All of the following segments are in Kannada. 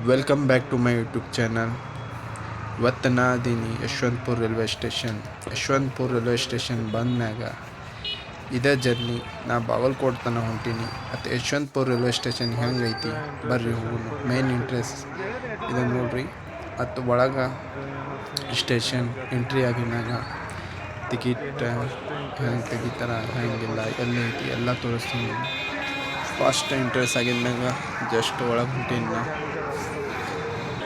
Welcome back to my YouTube channel. ಇವತ್ತು ನಾ ಅದೀನಿ ಯಶವಂತಪುರ ರೈಲ್ವೆ ಸ್ಟೇಷನ್ ಬಂದ್ಮ್ಯಾಗ ಇದೇ ಜರ್ನಿ ನಾ ಬಾಗಲಕೋಟೆ ತನಕ ಹೊಂಟೀನಿ. ಮತ್ತು ಯಶವಂತಪುರ ರೈಲ್ವೆ ಸ್ಟೇಷನ್ ಹೆಂಗೈತಿ ಬರ್ರಿ ಹೋಗೋಣ. ಮೇನ್ ಇಂಟ್ರೆಸ್ಟ್ ಇದೆ ನೋಡ್ರಿ. ಮತ್ತು ಒಳಗೆ ಸ್ಟೇಷನ್ ಎಂಟ್ರಿ ಆಗಿದ್ಮ್ಯಾಗ ಟಿಕೆಟ್ ಹೆಂಗೆ ತೆಗಿತಾರ ಹೆಂಗಿಲ್ಲ ಎಲ್ಲೈತಿ ಎಲ್ಲ ತೋರಿಸ್ತೀನಿ. ಫಸ್ಟ್ ಇಂಟ್ರೆಸ್ಟ್ ಆಗಿದ್ಮ್ಯಾಗ ಜಸ್ಟ್ ಒಳಗೆ ಹೊಂಟೀನಿ ನಾ.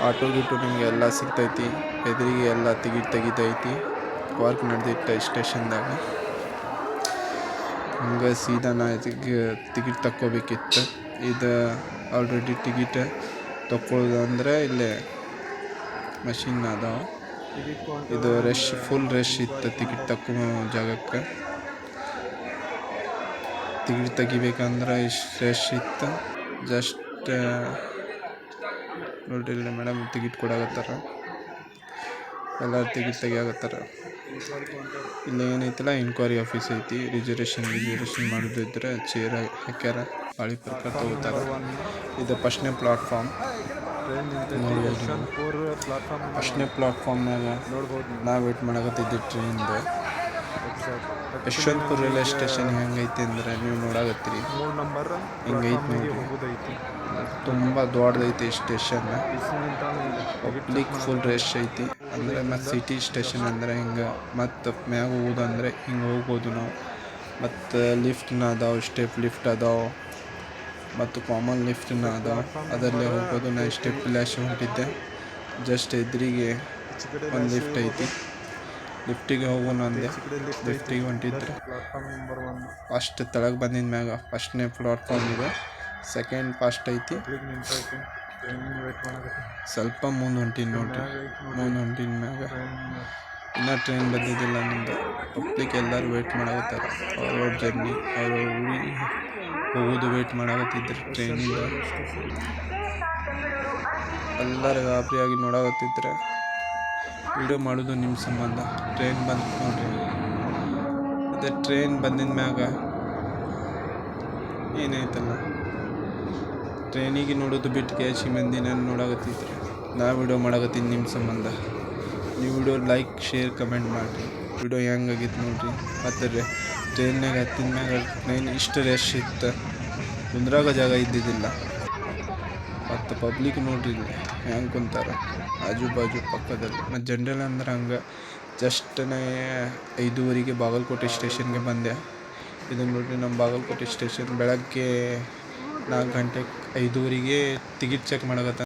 ಆಟೋ ಗೀಟೋ ನಿಮಗೆ ಎಲ್ಲ ಸಿಗ್ತೈತಿ. ಎದುರಿಗೆ ಎಲ್ಲ ಟಿಕೆಟ್ ತೆಗಿತೈತಿ. ವರ್ಕ್ ನಡೆದೈತೆ ಸ್ಟೇಷನ್ದಾಗ. ಹಂಗೆ ಸೀದಾ ನಾ ಇದಕ್ಕೆ ಟಿಕೆಟ್ ತಕ್ಕೋಬೇಕಿತ್ತು. ಇದು ಆಲ್ರೆಡಿ ಟಿಕೆಟ್ ತಗೊಳ್ಳೋದಂದ್ರೆ ಇಲ್ಲೇ ಮಷಿನ್ ಅದಾವ. ಇದು ಫುಲ್ ರಶ್ ಇತ್ತು ಟಿಕೆಟ್ ತಕ್ಕೋ ಜಾಗಕ್ಕೆ. ಟಿಕೆಟ್ ತೆಗಿಬೇಕಂದ್ರೆ ಇಷ್ಟು ರಶ್ ಇತ್ತು. ಜಸ್ಟ್ ನೋಡ್ರಿ ಮೇಡಮ್ ಟಿಕೆಟ್ ಕೊಡಾಕತ್ತಾರ. ಎಲ್ಲರೂ ಟಿಕೆಟ್ ತೆಗಿಯಾಕತ್ತಾರ. ಇಲ್ಲಿ ಏನೈತಲ್ಲ ಎನ್ಕ್ವೈರಿ ಆಫೀಸ್ ಐತಿ. ರಿಸರ್ವೇಷನ್ ಮಾಡೋದಿದ್ರೆ ಚೇರ್ ಹಾಕ್ಯಾರ. ಪಾಳಿ ಪ್ರಕಾರ ತಗೋತಾರ. ಇದು ಫಸ್ಟ್ನೇ ಪ್ಲಾಟ್ಫಾರ್ಮ್ ನೋಡ್ಬೋದು. ಫಸ್ಟ್ನೇ ಪ್ಲಾಟ್ಫಾರ್ಮ್ನಾಗ ನಾವು ವೇಟ್ ಮಾಡಕತ್ತಿದ್ದೆ ಟ್ರೈನ್ದು. ಯಶವಂತಪುರ ರೈಲ್ವೆ ಸ್ಟೇಷನ್ ಹೆಂಗೈತಿ ಅಂದ್ರೆ ನೀವು ನೋಡಾಕತ್ತೀರಿ ಹಿಂಗೈತಿ ನೋಡ್ರಿ. ತುಂಬ ದೊಡ್ಡದೈತಿ ಸ್ಟೇಷನ್. ಪಬ್ಲಿಕ್ ಫುಲ್ ರಶ್ ಐತಿ. ಅಂದರೆ ಮತ್ತು ಸಿಟಿ ಸ್ಟೇಷನ್ ಅಂದರೆ ಹಿಂಗೆ ಮತ್ತು ಮ್ಯಾಗ ಹೋಗೋದಂದ್ರೆ ಹಿಂಗೆ ಹೋಗ್ಬೋದು ನಾವು. ಮತ್ತು ಲಿಫ್ಟ್ನ ಅದಾವೆ, ಸ್ಟೆಪ್ ಲಿಫ್ಟ್ ಅದಾವೆ ಮತ್ತು ಕಾಮನ್ ಲಿಫ್ಟ್ನ ಅದಾವೆ. ಅದರಲ್ಲೇ ಹೋಗ್ಬೋದು. ನಾ ಸ್ಟೆಪ್ ಲ್ಯಾಶ್ ಹೊಂಟಿದ್ದೆ. ಜಸ್ಟ್ ಎದುರಿಗೆ ಒಂದು ಲಿಫ್ಟ್ ಐತಿ. ಲಿಫ್ಟಿಗೆ ಹೋಗೋಣ ಅಂದೆ. ಲಿಫ್ಟಿಗೆ ಹೊಂಟಿದ್ರೆ ಫಸ್ಟ್ ತೆಳಗೆ ಬಂದಿದ್ದ ಮ್ಯಾಗ ಫಸ್ಟ್ನೇ ಪ್ಲಾಟ್ಫಾರ್ಮ್ ಇದೆ. ಸೆಕೆಂಡ್ ಫಾಸ್ಟ್ ಐತಿ. ಸ್ವಲ್ಪ ಮುಂದೆ ಹೊಂಟೀನಿ ನೋಡ್ರಿ. ಮುಂದೆ ಹೊಂಟಿನ ಮ್ಯಾಗ ಇನ್ನೂ ಟ್ರೈನ್ ಬಂದಿದ್ದಿಲ್ಲ ನಿಂದು. ಪಬ್ಲಿಕ್ ಎಲ್ಲರೂ ವೇಟ್ ಮಾಡಕತ್ತಾರೆ. ಅವ್ರವ್ರ ಜರ್ನಿ ಅವ್ರವ್ರ ಊರಿಗೆ ಹೋಗೋದು ವೇಟ್ ಮಾಡಕತ್ತಿದ್ರು ಟ್ರೈನಿಂದ. ಎಲ್ಲರೂ ಗಾಬರಿಯಾಗಿ ನೋಡಕತ್ತಿದ್ರೆ ವಿಡಿಯೋ ಮಾಡೋದು ನಿಮ್ಮ ಸಂಬಂಧ. ಟ್ರೈನ್ ಬಂತು ನೋಡ್ರಿ. ಅದೇ ಟ್ರೈನ್ ಬಂದಿದ್ದ ಮ್ಯಾಗ ಏನೈತಲ್ಲ ಟ್ರೈನಿಗೆ ನೋಡೋದು ಬಿಟ್ಟು ಕ್ಯಾಶಿ ಮಂದಿ ನಾನು ನೋಡಕತ್ತಿದ್ರೆ ನಾ ವಿಡಿಯೋ ಮಾಡಕತ್ತೀನಿ ನಿಮ್ಮ ಸಂಬಂಧ. ನೀವು ವಿಡಿಯೋ ಲೈಕ್ ಶೇರ್ ಕಮೆಂಟ್ ಮಾಡಿರಿ. ವಿಡಿಯೋ ಹೆಂಗಾಗಿತ್ತು ನೋಡಿರಿ. ಮತ್ತು ಟ್ರೈನ್ನಾಗ ಹತ್ತಿದ ಮ್ಯಾಗ ಟ್ರೈನ್ ಇಷ್ಟು ರಶ್ ಇತ್ತು, ಕುಂದ್ರಾಗ ಜಾಗ ಇದ್ದಿದ್ದಿಲ್ಲ. ಮತ್ತು ಪಬ್ಲಿಕ್ ನೋಡ್ರಿ ಇಲ್ಲಿ ಹೆಂಗೆ ಕುಂತಾರ ಆಜು ಬಾಜು ಪಕ್ಕದಲ್ಲಿ. ಮತ್ತು ಜನರಲ್ ಅಂದ್ರೆ ಹಂಗೆ ಜಸ್ಟ್ 5:30ಗೆ ಬಾಗಲಕೋಟೆ ಸ್ಟೇಷನ್ಗೆ ಬಂದೆ. ಇದನ್ನು ನೋಡ್ರಿ ನಮ್ಮ ಬಾಗಲಕೋಟೆ ಸ್ಟೇಷನ್. ಬೆಳಗ್ಗೆ 4 ಗಂಟೆಗೆ 5:30ಗೆ ಟಿಕೆಟ್ ಚೆಕ್ ಮಾಡಕತ್ತ.